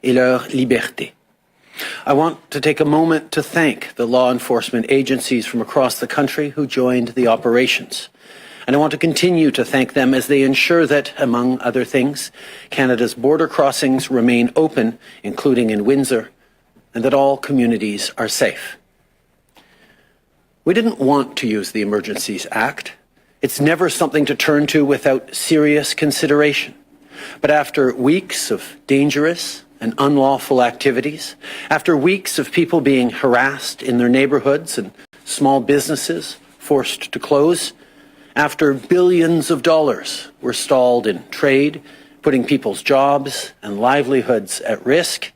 et leur liberté. I want to take a moment to thank the law enforcement agencies from across the country who joined the operations. And I want to continue to thank them as they ensure that, among other things, Canada's border crossings remain open, including in Windsor, and that all communities are safe. We didn't want to use the Emergencies Act. It's never something to turn to without serious consideration. But after weeks of dangerous and unlawful activities, after weeks of people being harassed in their neighborhoods and small businesses forced to close, after billions of dollars were stalled in trade, putting people's jobs and livelihoods at risk,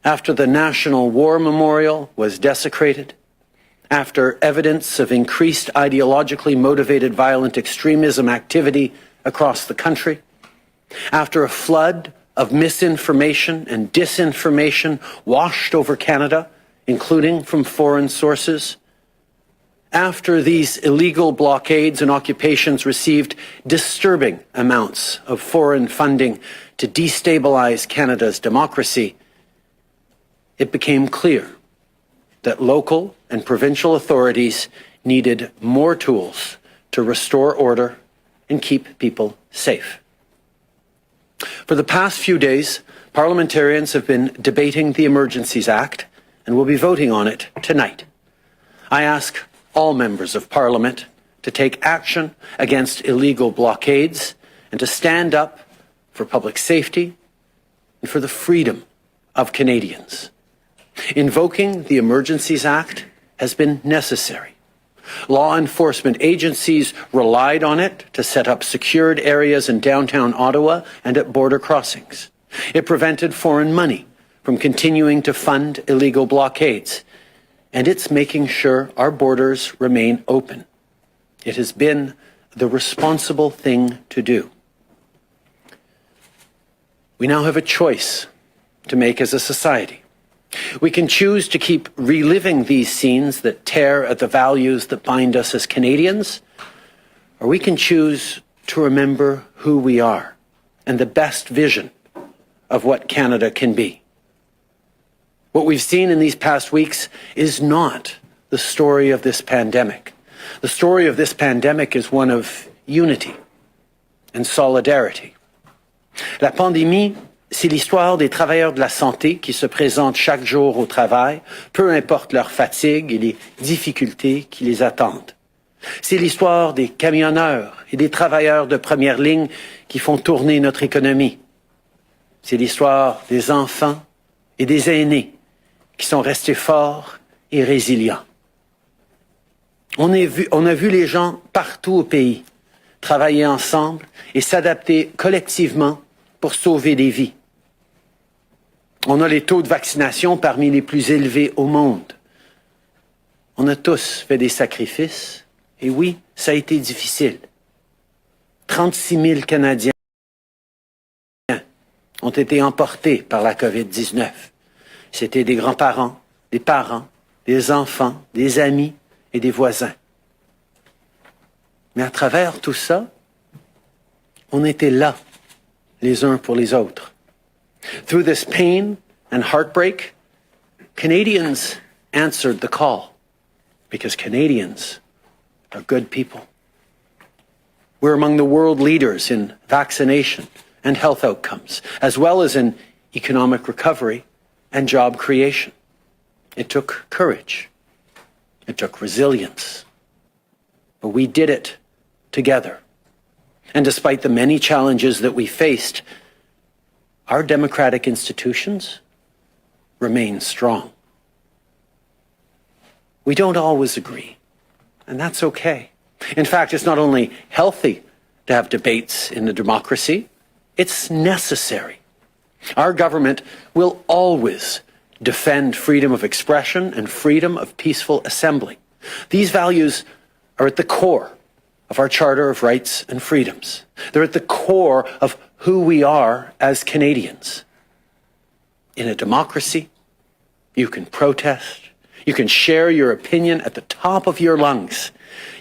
after the National War Memorial was desecrated, after evidence of increased ideologically motivated violent extremism activity across the country, after a flood of misinformation and disinformation washed over Canada, including from foreign sources, after these illegal blockades and occupations received disturbing amounts of foreign funding to destabilize Canada's democracy, it became clear that local and provincial authorities needed more tools to restore order and keep people safe. For the past few days, parliamentarians have been debating the Emergencies Act and will be voting on it tonight. I ask all members of Parliament to take action against illegal blockades and to stand up for public safety and for the freedom of Canadians. Invoking the Emergencies Act has been necessary. Law enforcement agencies relied on it to set up secured areas in downtown Ottawa and at border crossings. It prevented foreign money from continuing to fund illegal blockades, and it's making sure our borders remain open. It has been the responsible thing to do. We now have a choice to make as a society. We can choose to keep reliving these scenes that tear at the values that bind us as Canadians, or we can choose to remember who we are and the best vision of what Canada can be. What we've seen in these past weeks is not the story of this pandemic. The story of this pandemic is one of unity and solidarity. La pandémie, c'est l'histoire des travailleurs de la santé qui se présentent chaque jour au travail, peu importe leur fatigue et les difficultés qui les attendent. C'est l'histoire des camionneurs et des travailleurs de première ligne qui font tourner notre économie. C'est l'histoire des enfants et des aînés qui sont restés forts et résilients. On a vu les gens partout au pays travailler ensemble et s'adapter collectivement pour sauver des vies. On a les taux de vaccination parmi les plus élevés au monde. On a tous fait des sacrifices, et oui, ça a été difficile. 36 000 Canadiens ont été emportés par la COVID-19. C'était des grands-parents, des parents, des enfants, des amis et des voisins. Mais à travers tout ça, on était là, les uns pour les autres. Through this pain and heartbreak, Canadians answered the call, because Canadians are good people. We're among the world leaders in vaccination and health outcomes, as well as in economic recovery and job creation. It took courage. It took resilience. But we did it together. And despite the many challenges that we faced, our democratic institutions remain strong. We don't always agree, and that's okay. In fact, it's not only healthy to have debates in a democracy, it's necessary. Our government will always defend freedom of expression and freedom of peaceful assembly. These values are at the core of our Charter of Rights and Freedoms. They're at the core of who we are as Canadians. In a democracy, you can protest, you can share your opinion at the top of your lungs.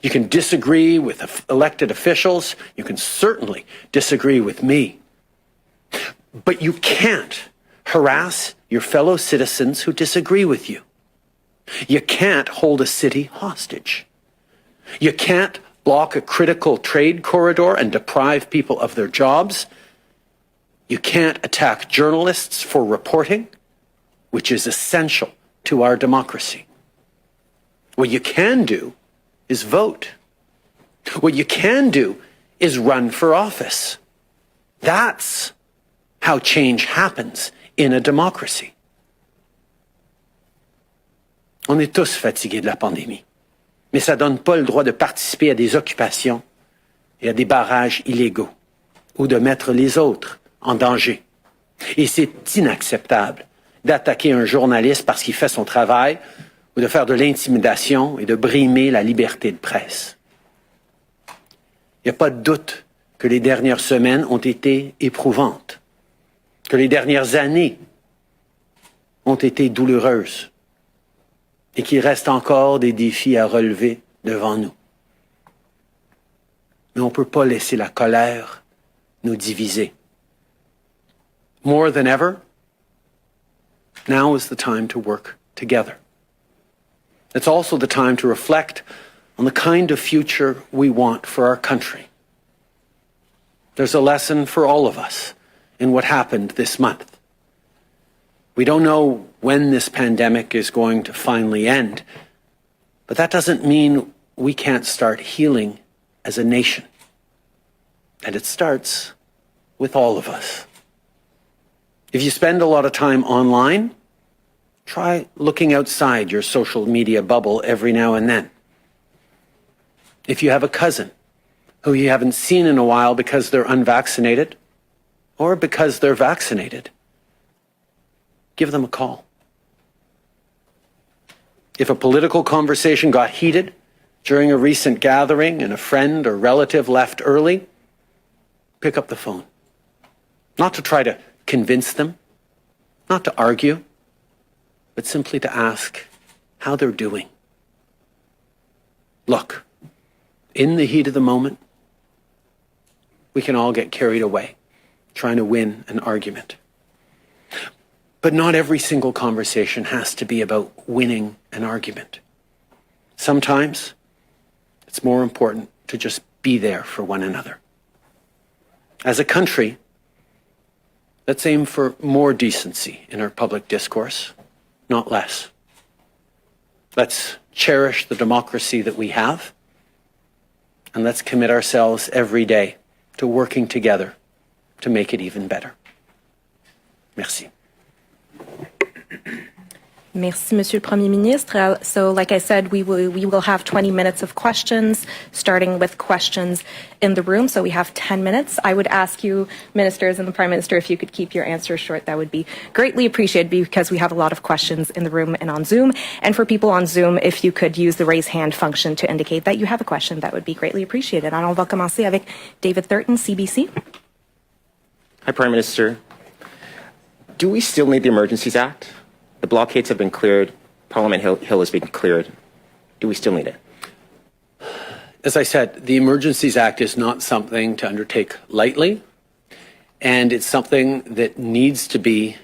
You can disagree with elected officials, you can certainly disagree with me. But you can't harass your fellow citizens who disagree with you. You can't hold a city hostage. You can't block a critical trade corridor and deprive people of their jobs. You can't attack journalists for reporting, which is essential to our democracy. What you can do is vote. What you can do is run for office. That's how change happens in a democracy. On est tous fatigués de la pandémie, mais ça ne donne pas le droit de participer à des occupations et à des barrages illégaux ou de mettre les autres en danger. Et c'est inacceptable d'attaquer un journaliste parce qu'il fait son travail ou de faire de l'intimidation et de brimer la liberté de presse. Il n'y a pas de doute que les dernières semaines ont été éprouvantes, que les dernières années ont été douloureuses et qu'il reste encore des défis à relever devant nous. Mais on ne peut pas laisser la colère nous diviser. More than ever, now is the time to work together. It's also the time to reflect on the kind of future we want for our country. There's a lesson for all of us in what happened this month. We don't know when this pandemic is going to finally end, but that doesn't mean we can't start healing as a nation. And it starts with all of us. If you spend a lot of time online, try looking outside your social media bubble every now and then. If you have a cousin who you haven't seen in a while because they're unvaccinated or because they're vaccinated, give them a call. If a political conversation got heated during a recent gathering and a friend or relative left early, pick up the phone. Not to try to convince them, not to argue, but simply to ask how they're doing. Look, in the heat of the moment, we can all get carried away trying to win an argument. But not every single conversation has to be about winning an argument. Sometimes it's more important to just be there for one another. As a country, let's aim for more decency in our public discourse, not less. Let's cherish the democracy that we have, and let's commit ourselves every day to working together to make it even better. Merci. Merci, Monsieur le Premier Ministre. So, like I said, we will have 20 minutes of questions, starting with questions in the room. So we have 10 minutes. I would ask you, ministers and the Prime Minister, if you could keep your answers short. That would be greatly appreciated because we have a lot of questions in the room and on Zoom. And for people on Zoom, if you could use the raise hand function to indicate that you have a question, that would be greatly appreciated. And on va commencer avec David Thurton, CBC. Hi, Prime Minister. Do we still need the Emergencies Act? The blockades have been cleared. Parliament Hill has been cleared. Do we still need it? As I said, the Emergencies Act is not something to undertake lightly, and it's something that needs to be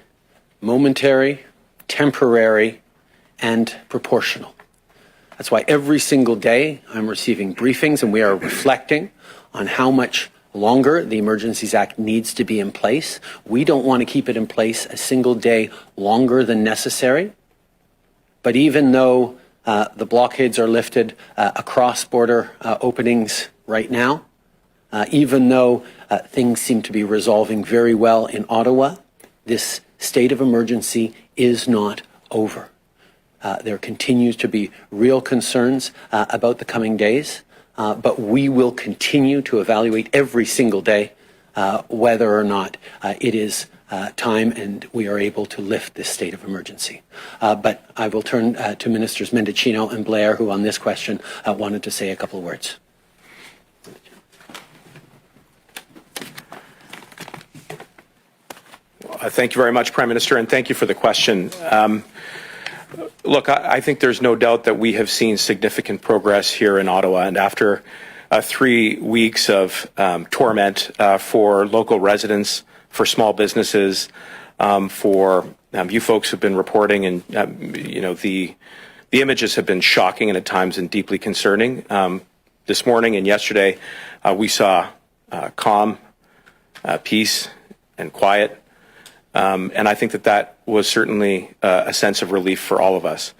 momentary, temporary, and proportional. That's why every single day I'm receiving briefings and we are reflecting on how much longer the Emergencies Act needs to be in place. We don't want to keep it in place a single day longer than necessary. But even though the blockades are lifted across border openings right now, even though things seem to be resolving very well in Ottawa, this state of emergency is not over. There continues to be real concerns about the coming days. But we will continue to evaluate every single day whether or not it is time and we are able to lift this state of emergency. But I will turn to Ministers Mendicino and Blair, who on this question wanted to say a couple of words. Thank you very much, Prime Minister, and thank you for the question. Look, I think there's no doubt that we have seen significant progress here in Ottawa, and after 3 weeks of torment for local residents, for small businesses, for you folks who've been reporting, and the images have been shocking and at times and deeply concerning. This morning and yesterday, we saw calm, peace, and quiet, and I think that was certainly a sense of relief for all of us.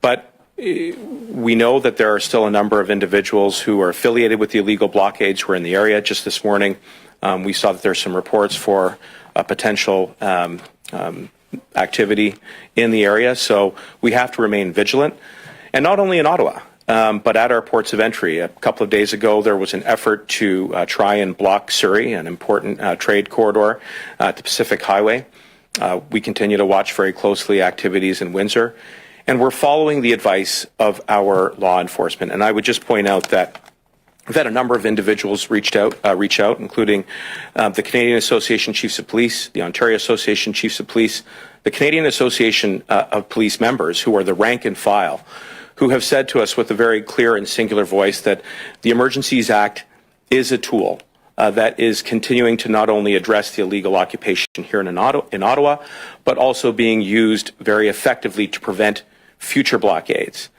But we know that there are still a number of individuals who are affiliated with the illegal blockades who are in the area. Just this morning, we saw that there's some reports for a potential activity in the area. So we have to remain vigilant, and not only in Ottawa, but at our ports of entry. A couple of days ago, there was an effort to try and block Surrey, an important trade corridor at the Pacific Highway. We continue to watch very closely activities in Windsor, and we're following the advice of our law enforcement. And I would just point out that we've had a number of individuals reach out, including the Canadian Association of Chiefs of Police, the Ontario Association of Chiefs of Police, the Canadian Association of Police members, who are the rank and file, who have said to us with a very clear and singular voice that the Emergencies Act is a tool that is continuing to not only address the illegal occupation here in Ottawa, but also being used very effectively to prevent future blockades.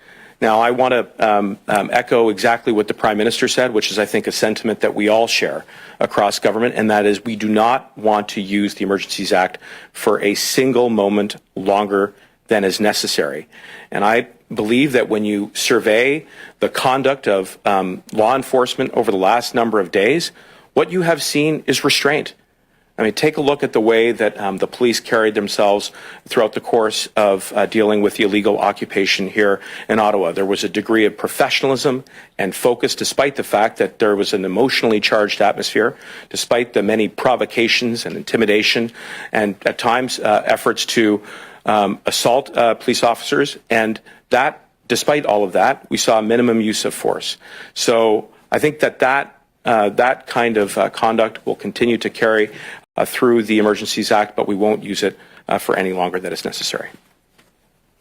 Now, I want to echo exactly what the Prime Minister said, which is, I think, a sentiment that we all share across government, and that is we do not want to use the Emergencies Act for a single moment longer than is necessary. And I believe that when you survey the conduct of law enforcement over the last number of days, what you have seen is restraint. I mean, take a look at the way that the police carried themselves throughout the course of dealing with the illegal occupation here in Ottawa. There was a degree of professionalism and focus, despite the fact that there was an emotionally charged atmosphere, despite the many provocations and intimidation, and at times efforts to assault police officers. And that, despite all of that, we saw minimum use of force. So I think that kind of conduct will continue to carry through the Emergencies Act, but we won't use it for any longer than is necessary.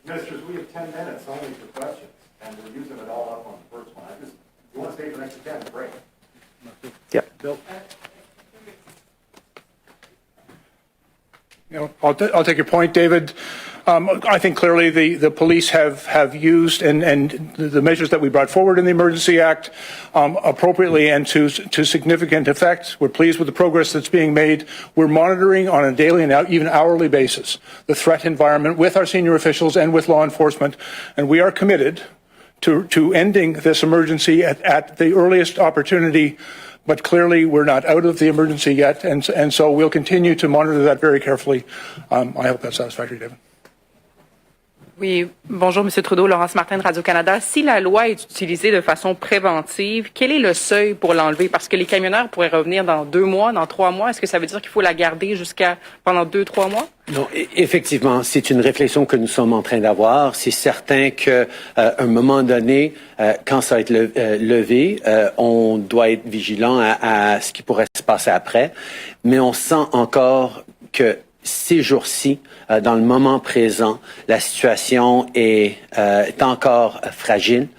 Ministers, we have 10 minutes only for questions, and we're using it all up on the first one. You want to stay for the next 10, great. Yeah. Bill? I'll take your point, David. I think clearly the police have used and the measures that we brought forward in the Emergency Act appropriately and to significant effect. We're pleased with the progress that's being made. We're monitoring on a daily and even hourly basis the threat environment with our senior officials and with law enforcement, and we are committed to ending this emergency at the earliest opportunity. But clearly, we're not out of the emergency yet, and so we'll continue to monitor that very carefully. I hope that's satisfactory, David. Oui, bonjour, M. Trudeau, Laurence Martin de Radio-Canada. Si la loi est utilisée de façon préventive, quel est le seuil pour l'enlever? Parce que les camionneurs pourraient revenir dans 2 mois, dans 3 mois. Est-ce que ça veut dire qu'il faut la garder pendant 2-3 mois? Non, effectivement, c'est une réflexion que nous sommes en train d'avoir. C'est certain qu'à un moment donné, quand ça va être levé, on doit être vigilant à ce qui pourrait se passer après. Mais on sent encore que ces jours-ci, dans le moment présent, la situation est encore fragile.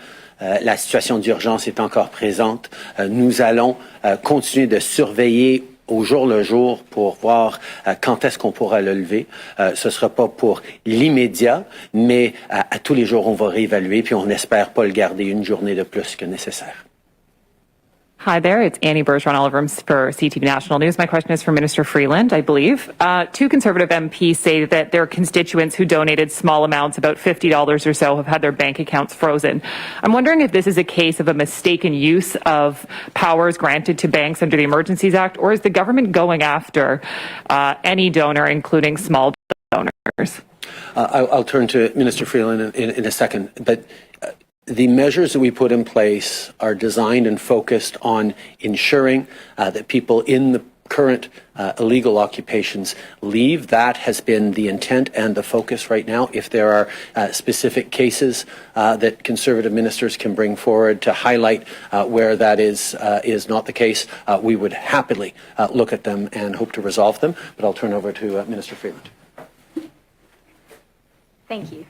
La situation d'urgence est encore présente. Nous allons continuer de surveiller au jour le jour pour voir quand est-ce qu'on pourra le lever. Ce ne sera pas pour l'immédiat, mais à tous les jours, on va réévaluer, puis on n'espère pas le garder une journée de plus que nécessaire. Hi there, it's Annie Bergeron-Oliver for CTV National News. My question is for Minister Freeland, I believe. 2 Conservative MPs say that their constituents who donated small amounts, about $50 or so, have had their bank accounts frozen. I'm wondering if this is a case of a mistaken use of powers granted to banks under the Emergencies Act, or is the government going after any donor, including small donors? I'll turn to Minister Freeland in a second, but the measures that we put in place are designed and focused on ensuring that people in the current illegal occupations leave. That has been the intent and the focus right now. If there are specific cases that Conservative ministers can bring forward to highlight where that is not the case, we would happily look at them and hope to resolve them. But I'll turn over to Minister Freeland. Thank you.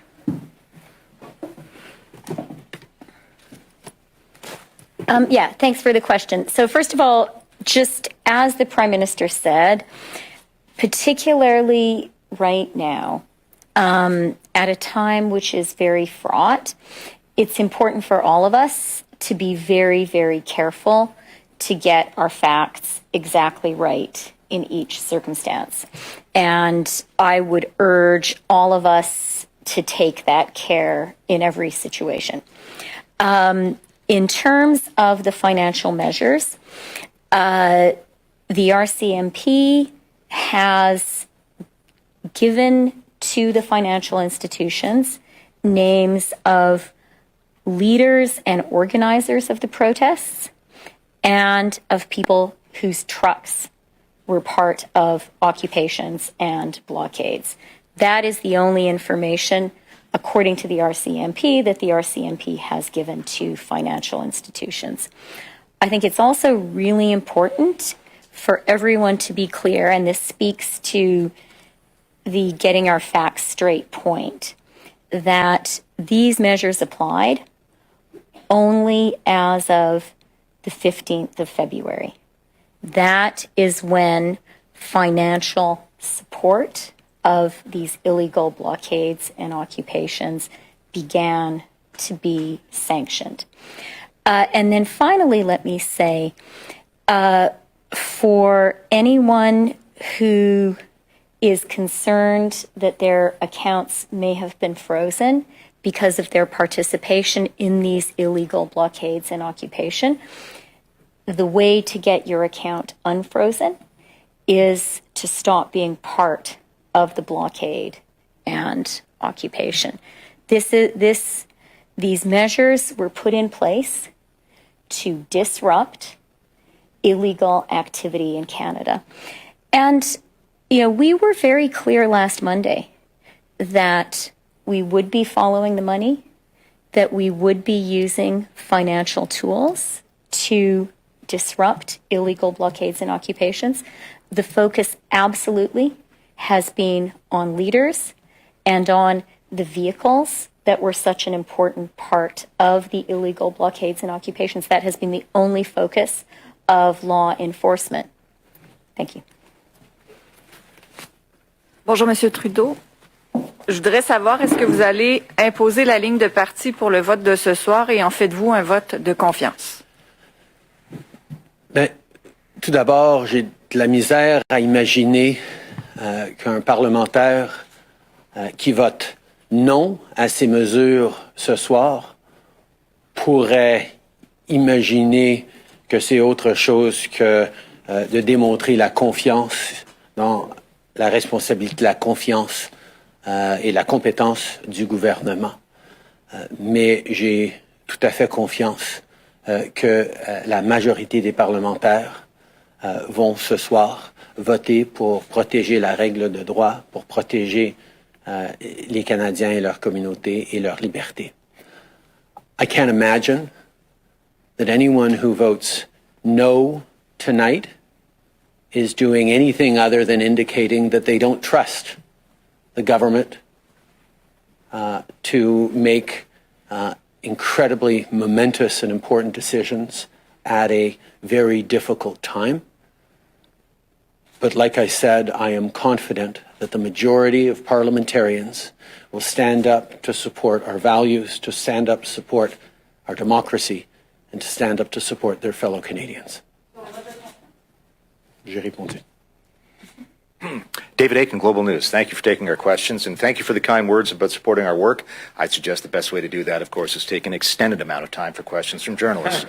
Yeah, thanks for the question. So first of all, just as the Prime Minister said, particularly right now, at a time which is very fraught, it's important for all of us to be very, very careful to get our facts exactly right in each circumstance. And I would urge all of us to take that care in every situation. In terms of the financial measures, the RCMP has given to the financial institutions names of leaders and organizers of the protests and of people whose trucks were part of occupations and blockades. That is the only information, according to the RCMP, that the RCMP has given to financial institutions. I think it's also really important for everyone to be clear, and this speaks to the getting our facts straight point, that these measures applied only as of the 15th of February. That is when financial support of these illegal blockades and occupations began to be sanctioned. And then finally, let me say, for anyone who is concerned that their accounts may have been frozen because of their participation in these illegal blockades and occupation, the way to get your account unfrozen is to stop being part of the blockade and occupation. These measures were put in place to disrupt illegal activity in Canada. And, we were very clear last Monday that we would be following the money, that we would be using financial tools to disrupt illegal blockades and occupations. The focus absolutely has been on leaders and on the vehicles that were such an important part of the illegal blockades and occupations. That has been the only focus of law enforcement. Thank you. Bonjour, Monsieur Trudeau. Je voudrais savoir, est-ce que vous allez imposer la ligne de parti pour le vote de ce soir et en faites-vous un vote de confiance? Tout d'abord, j'ai de la misère à imaginer qu'un parlementaire qui vote non à ces mesures ce soir pourrait imaginer que c'est autre chose que de démontrer la confiance dans la responsabilité, la confiance et la compétence du gouvernement. Mais j'ai tout à fait confiance que la majorité des parlementaires vont ce soir voter pour protéger la règle de droit, pour protéger les Canadiens et leur communauté et leur liberté. I can't imagine that anyone who votes no tonight is doing anything other than indicating that they don't trust the government to make incredibly momentous and important decisions at a very difficult time. But like I said, I am confident that the majority of parliamentarians will stand up to support our values, to stand up to support our democracy, and to stand up to support their fellow Canadians. J'ai répondu. David Aiken, Global News. Thank you for taking our questions, and thank you for the kind words about supporting our work. I'd suggest the best way to do that, of course, is take an extended amount of time for questions from journalists.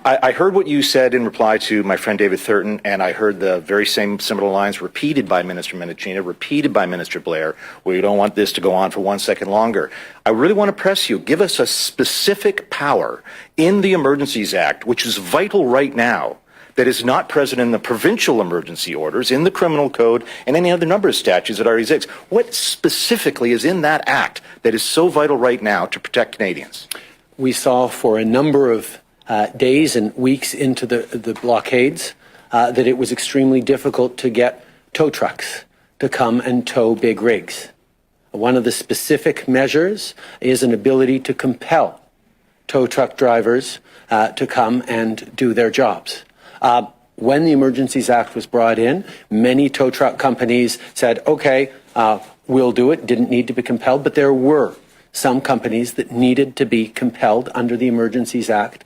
I heard what you said in reply to my friend David Thurton, and I heard the very same similar lines repeated by Minister Mendicino, repeated by Minister Blair. We don't want this to go on for 1 second longer. I really want to press you. Give us a specific power in the Emergencies Act, which is vital right now, that is not present in the provincial emergency orders, in the criminal code, and any other number of statutes that already exist. What specifically is in that act that is so vital right now to protect Canadians? We saw for a number of days and weeks into the blockades that it was extremely difficult to get tow trucks to come and tow big rigs. One of the specific measures is an ability to compel tow truck drivers to come and do their jobs. when the Emergencies Act was brought in, many tow truck companies said, okay, we'll do it, didn't need to be compelled, but there were some companies that needed to be compelled under the Emergencies Act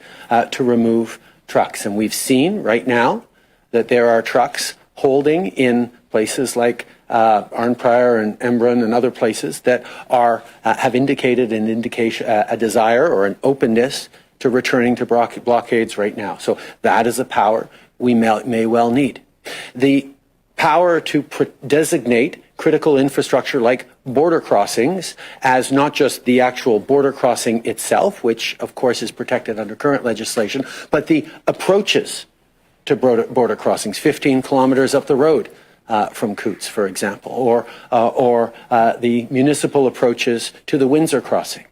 to remove trucks. And we've seen right now that there are trucks holding in places like Arnprior and Embrun and other places that are have indicated an indication, a desire or an openness to returning to blockades right now. So that is a power we may well need. The power to designate critical infrastructure like border crossings as not just the actual border crossing itself, which of course is protected under current legislation, but the approaches to border crossings, 15 kilometers up the road from Coutts, for example, or the municipal approaches to the Windsor crossing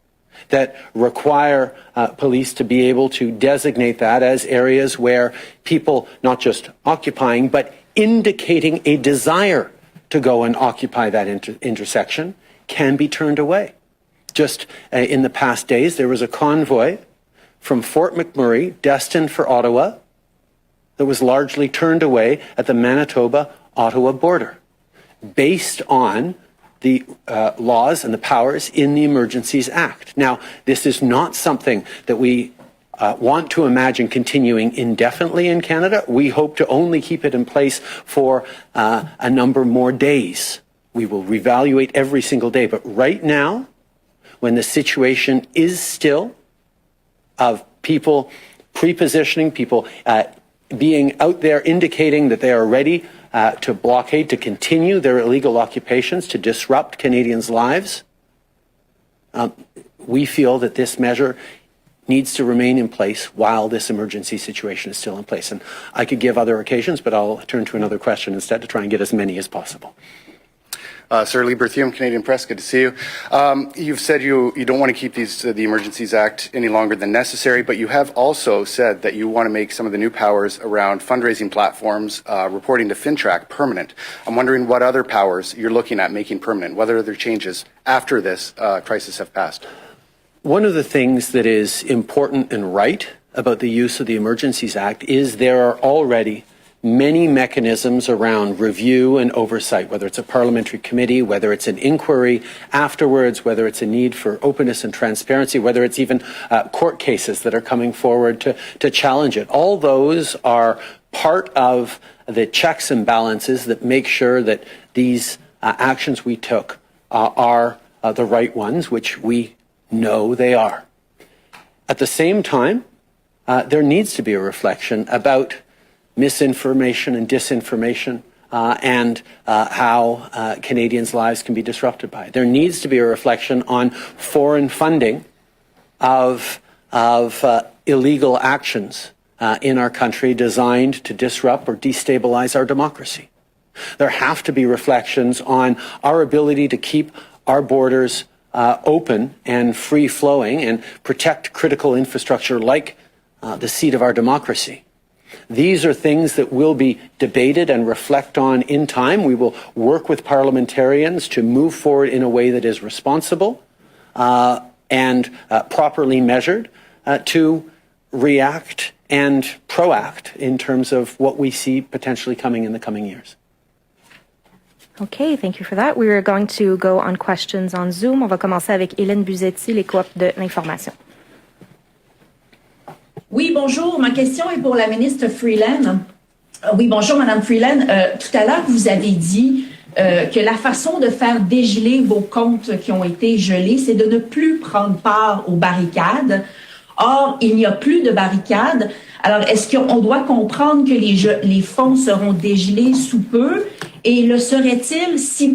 that require police to be able to designate that as areas where people not just occupying, but indicating a desire to go and occupy that intersection can be turned away. Just in the past days, there was a convoy from Fort McMurray destined for Ottawa that was largely turned away at the Manitoba-Ottawa border based on the laws and the powers in the Emergencies Act. Now, this is not something that we want to imagine continuing indefinitely in Canada. We hope to only keep it in place for a number more days. We will reevaluate every single day. But right now, when the situation is still of people pre-positioning, people being out there indicating that they are ready to blockade, to continue their illegal occupations, to disrupt Canadians' lives, we feel that this measure needs to remain in place while this emergency situation is still in place. And I could give other occasions, but I'll turn to another question instead to try and get as many as possible. Sir Lee Berthiaume, Canadian Press, good to see you. You've said you don't want to keep the Emergencies Act any longer than necessary, but you have also said that you want to make some of the new powers around fundraising platforms, reporting to FinTrack permanent. I'm wondering what other powers you're looking at making permanent, what other changes after this crisis have passed. One of the things that is important and right about the use of the Emergencies Act is there are already many mechanisms around review and oversight, whether it's a parliamentary committee, whether it's an inquiry afterwards, whether it's a need for openness and transparency, whether it's even court cases that are coming forward to challenge it. All those are part of the checks and balances that make sure that these actions we took are the right ones, which we know they are. At the same time, there needs to be a reflection about misinformation and disinformation and how Canadians' lives can be disrupted by it. There needs to be a reflection on foreign funding of illegal actions in our country designed to disrupt or destabilize our democracy. There have to be reflections on our ability to keep our borders open and free-flowing and protect critical infrastructure like the seat of our democracy. These are things that will be debated and reflect on in time. We will work with parliamentarians to move forward in a way that is responsible and properly measured to react and proact in terms of what we see potentially coming in the coming years. Okay, thank you for that. We are going to go on questions on Zoom. On va commencer avec Hélène Buzetti, les coop de l'information. Oui, bonjour. Ma question est pour la ministre Freeland. Oui, bonjour, Madame Freeland. Tout à l'heure, vous avez dit que la façon de faire dégeler vos comptes qui ont été gelés, c'est de ne plus prendre part aux barricades. Or, il n'y a plus de barricades. Alors, est-ce qu'on doit comprendre que les fonds seront dégelés sous peu? Et le serait-il si,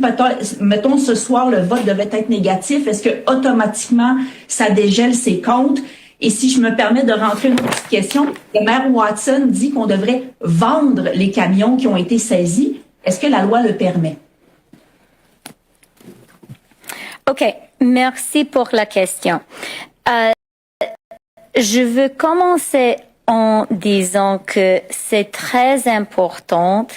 mettons, ce soir, le vote devait être négatif, est-ce que automatiquement ça dégèle ces comptes? Et si je me permets de rentrer une petite question, le maire Watson dit qu'on devrait vendre les camions qui ont été saisis. Est-ce que la loi le permet? OK, merci pour la question. Je veux commencer en disant que c'est très important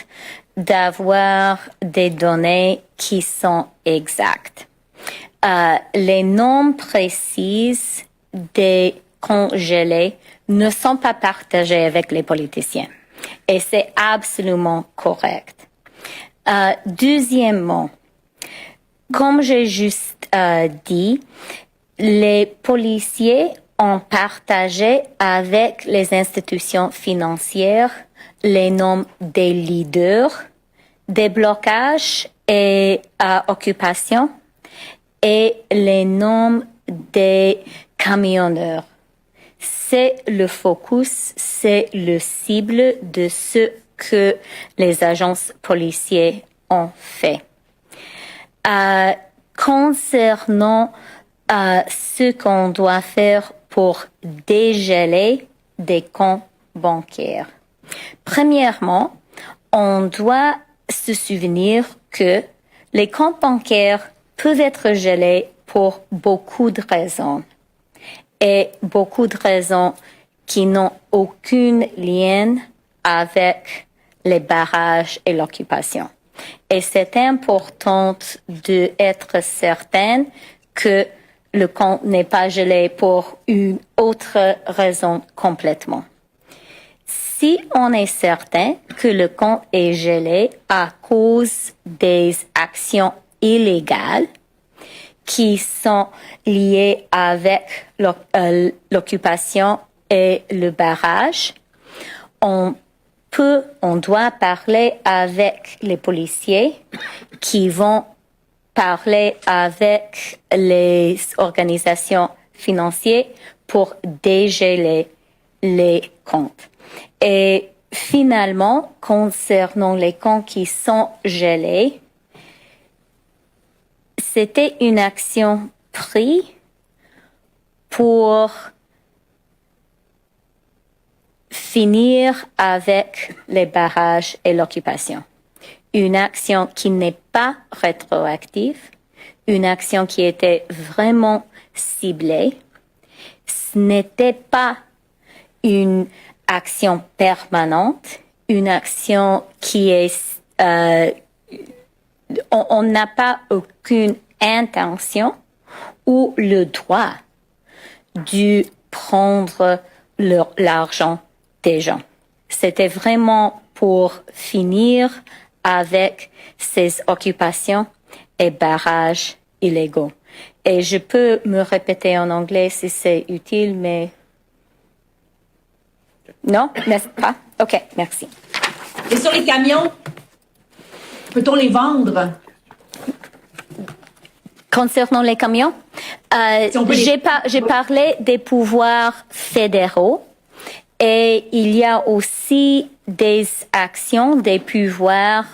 d'avoir des données qui sont exactes. Les noms précis des congelés ne sont pas partagés avec les politiciens. Et c'est absolument correct. Deuxièmement, comme j'ai juste dit, les policiers ont partagé avec les institutions financières les noms des leaders, des blocages et occupations et les noms des camionneurs. C'est le focus, c'est le cible de ce que les agences policières ont fait. Concernant ce qu'on doit faire pour dégeler des comptes bancaires. Premièrement, on doit se souvenir que les comptes bancaires peuvent être gelés pour beaucoup de raisons. Et beaucoup de raisons qui n'ont aucun lien avec les barrages et l'occupation. Et c'est important d'être certain que le compte n'est pas gelé pour une autre raison complètement. Si on est certain que le compte est gelé à cause des actions illégales qui sont liées avec l'occupation et le barrage, on doit parler avec les policiers qui vont parler avec les organisations financières pour dégeler les comptes. Et finalement, concernant les comptes qui sont gelés, c'était une action prise pour finir avec les barrages et l'occupation. Une action qui n'est pas rétroactive, une action qui était vraiment ciblée. Ce n'était pas une action permanente, une action qui est... on n'a pas aucune intention ou le droit de prendre l'argent des gens. C'était vraiment pour finir avec ces occupations et barrages illégaux. Et je peux me répéter en anglais si c'est utile, mais... Non, n'est-ce pas? OK, merci. Et sur les camions, peut-on les vendre? Concernant les camions, j'ai parlé des pouvoirs fédéraux et il y a aussi des actions, des pouvoirs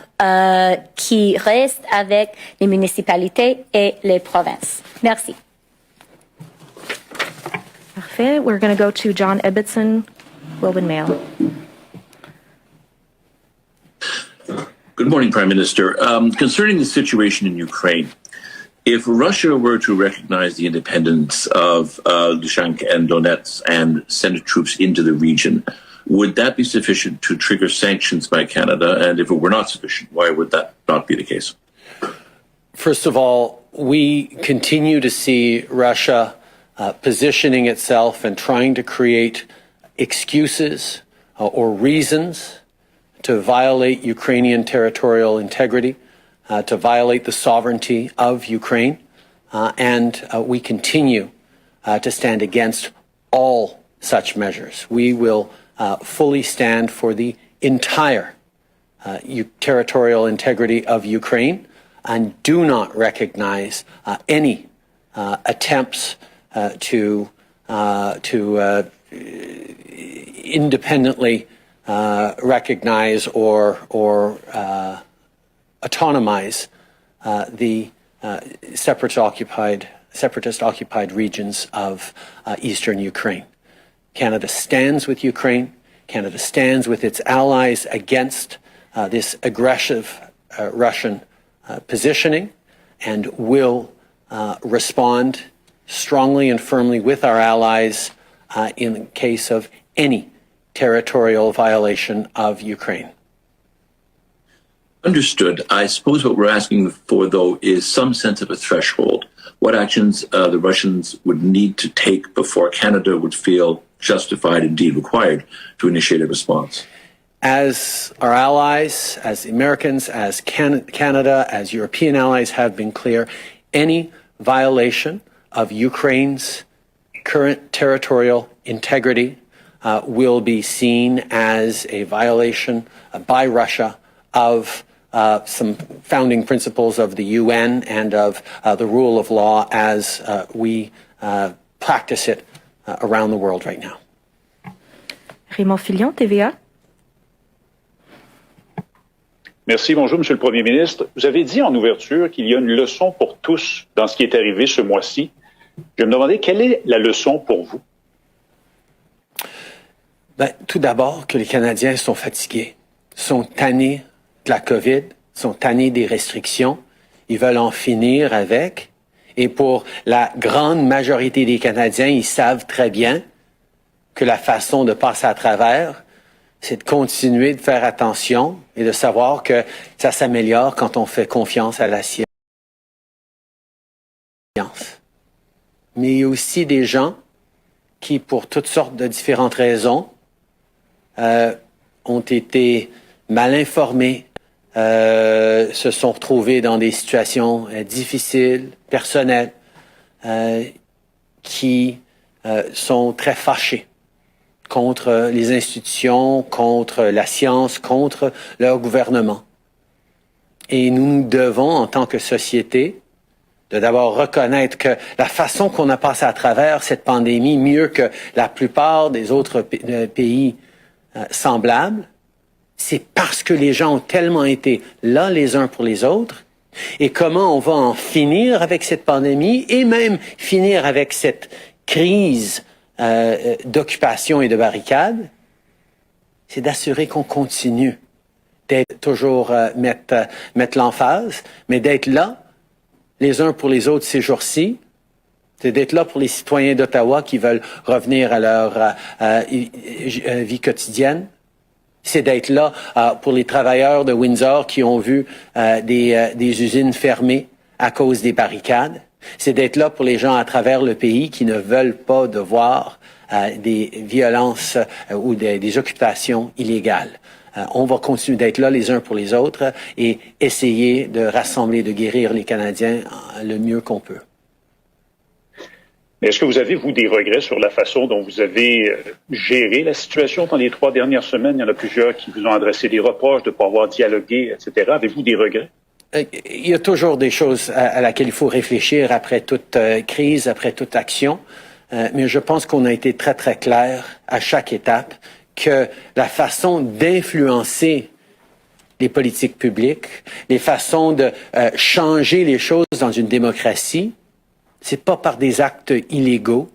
qui restent avec les municipalités et les provinces. Merci. Parfait. We're going to go to John Ibbotson, Globe and Mail. Good morning, Prime Minister. Concerning the situation in Ukraine, if Russia were to recognize the independence of Luhansk and Donetsk and send troops into the region, would that be sufficient to trigger sanctions by Canada? And if it were not sufficient, why would that not be the case? First of all, we continue to see Russia positioning itself and trying to create excuses or reasons to violate Ukrainian territorial integrity, to violate the sovereignty of Ukraine, and we continue to stand against all such measures. We will fully stand for the entire territorial integrity of Ukraine and do not recognize any attempts to independently recognize or autonomize the separatist-occupied regions of eastern Ukraine. Canada stands with Ukraine. Canada stands with its allies against this aggressive Russian positioning and will respond strongly and firmly with our allies in the case of any territorial violation of Ukraine. Understood. I suppose what we're asking for, though, is some sense of a threshold. What actions the Russians would need to take before Canada would feel justified, indeed required, to initiate a response? as our allies, as Americans, as Canada, as European allies have been clear, any violation of Ukraine's current territorial integrity will be seen as a violation by Russia of some founding principles of the UN and of the rule of law as we practice it around the world right now. Raymond Filion, TVA. Merci. Bonjour, Monsieur le Premier ministre. Vous avez dit en ouverture qu'il y a une leçon pour tous dans ce qui est arrivé ce mois-ci. Je me demandais quelle est la leçon pour vous? Tout d'abord, que les Canadiens sont fatigués, sont tannés de la COVID, sont tannés des restrictions. Ils veulent en finir avec. Et pour la grande majorité des Canadiens, ils savent très bien que la façon de passer à travers, c'est de continuer de faire attention et de savoir que ça s'améliore quand on fait confiance à la science. Mais il y a aussi des gens qui, pour toutes sortes de différentes raisons, ont été mal informés, se sont retrouvés dans des situations difficiles, personnelles, qui sont très fâchés contre les institutions, contre la science, contre leur gouvernement. Et nous devons, en tant que société, de d'abord reconnaître que la façon qu'on a passé à travers cette pandémie, mieux que la plupart des autres pays semblables, c'est parce que les gens ont tellement été là les uns pour les autres. Et comment on va en finir avec cette pandémie et même finir avec cette crise d'occupation et de barricade, c'est d'assurer qu'on continue d'être toujours mettre l'emphase, mais d'être là les uns pour les autres ces jours-ci. C'est d'être là pour les citoyens d'Ottawa qui veulent revenir à leur vie quotidienne. C'est d'être là pour les travailleurs de Windsor qui ont vu des usines fermées à cause des barricades. C'est d'être là pour les gens à travers le pays qui ne veulent pas de voir des violences ou des occupations illégales. On va continuer d'être là les uns pour les autres et essayer de rassembler, de guérir les Canadiens le mieux qu'on peut. Mais est-ce que vous avez, vous, des regrets sur la façon dont vous avez géré la situation dans les 3 dernières semaines? Il y en a plusieurs qui vous ont adressé des reproches de ne pas avoir dialogué, etc. Avez-vous des regrets? Il y a toujours des choses à laquelle il faut réfléchir après toute crise, après toute action. Mais je pense qu'on a été très, très clair à chaque étape que la façon d'influencer les politiques publiques, les façons de changer les choses dans une démocratie, c'est pas par des actes illégaux,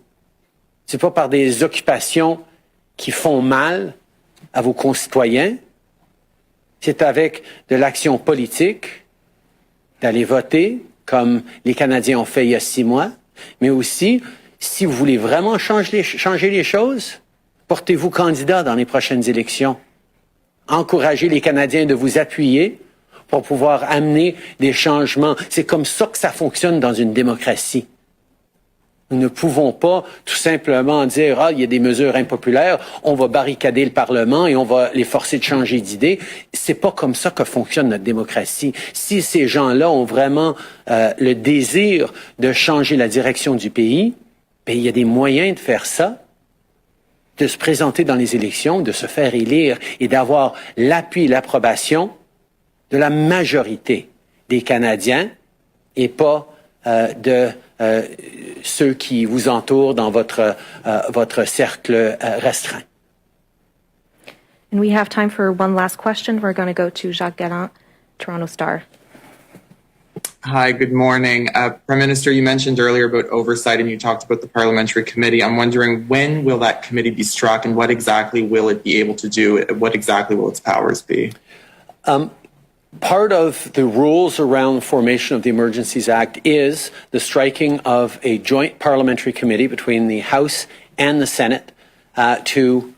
c'est pas par des occupations qui font mal à vos concitoyens, c'est avec de l'action politique, d'aller voter, comme les Canadiens ont fait il y a 6 mois, mais aussi, si vous voulez vraiment changer les choses, portez-vous candidat dans les prochaines élections. Encouragez les Canadiens de vous appuyer pour pouvoir amener des changements. C'est comme ça que ça fonctionne dans une démocratie. Nous ne pouvons pas tout simplement dire « Ah, il y a des mesures impopulaires, on va barricader le Parlement et on va les forcer de changer d'idée ». C'est pas comme ça que fonctionne notre démocratie. Si ces gens-là ont vraiment le désir de changer la direction du pays, bien, il y a des moyens de faire ça, de se présenter dans les élections, de se faire élire et d'avoir l'appui et l'approbation de la majorité des Canadiens et pas de ceux qui vous entourent dans votre cercle restreint. And we have time for one last question. We're going to go to Jacques Gallant, Toronto Star. Hi, good morning. Prime Minister, you mentioned earlier about oversight and you talked about the parliamentary committee. I'm wondering, when will that committee be struck and what exactly will it be able to do? What exactly will its powers be? Part of the rules around formation of the Emergencies Act is the striking of a joint parliamentary committee between the House and the Senate to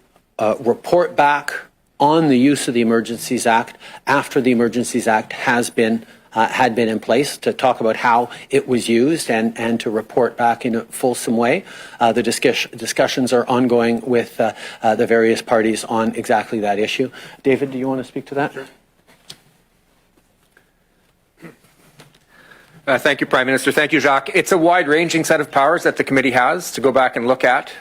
report back on the use of the Emergencies Act after the Emergencies Act has been had been in place to talk about how it was used and to report back in a fulsome way. The discussions are ongoing with the various parties on exactly that issue. David, do you want to speak to that? Sure. Thank you, Prime Minister. Thank you, Jacques. It's a wide-ranging set of powers that the committee has to go back and look at.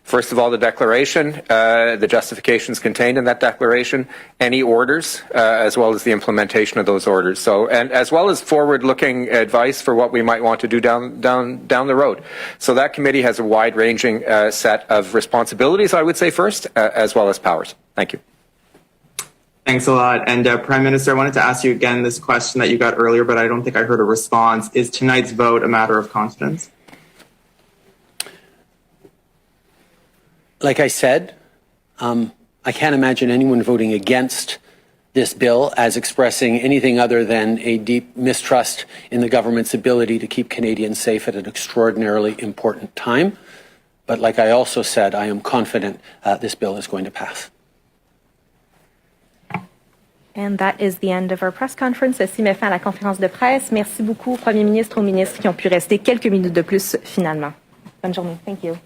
First of all, the declaration, the justifications contained in that declaration, any orders, as well as the implementation of those orders. So, and as well as forward-looking advice for what we might want to do down the road. So that committee has a wide-ranging set of responsibilities, I would say first, as well as powers. Thank you. Thanks a lot. And Prime Minister, I wanted to ask you again this question that you got earlier, but I don't think I heard a response. Is tonight's vote a matter of confidence? Like I said, I can't imagine anyone voting against this bill as expressing anything other than a deep mistrust in the government's ability to keep Canadians safe at an extraordinarily important time. But like I also said, I am confident this bill is going to pass. And that is the end of our press conference. Ceci met fin à la conférence de presse. Merci beaucoup au Premier ministre, aux ministres qui ont pu rester quelques minutes de plus finalement. Bonne journée. Thank you.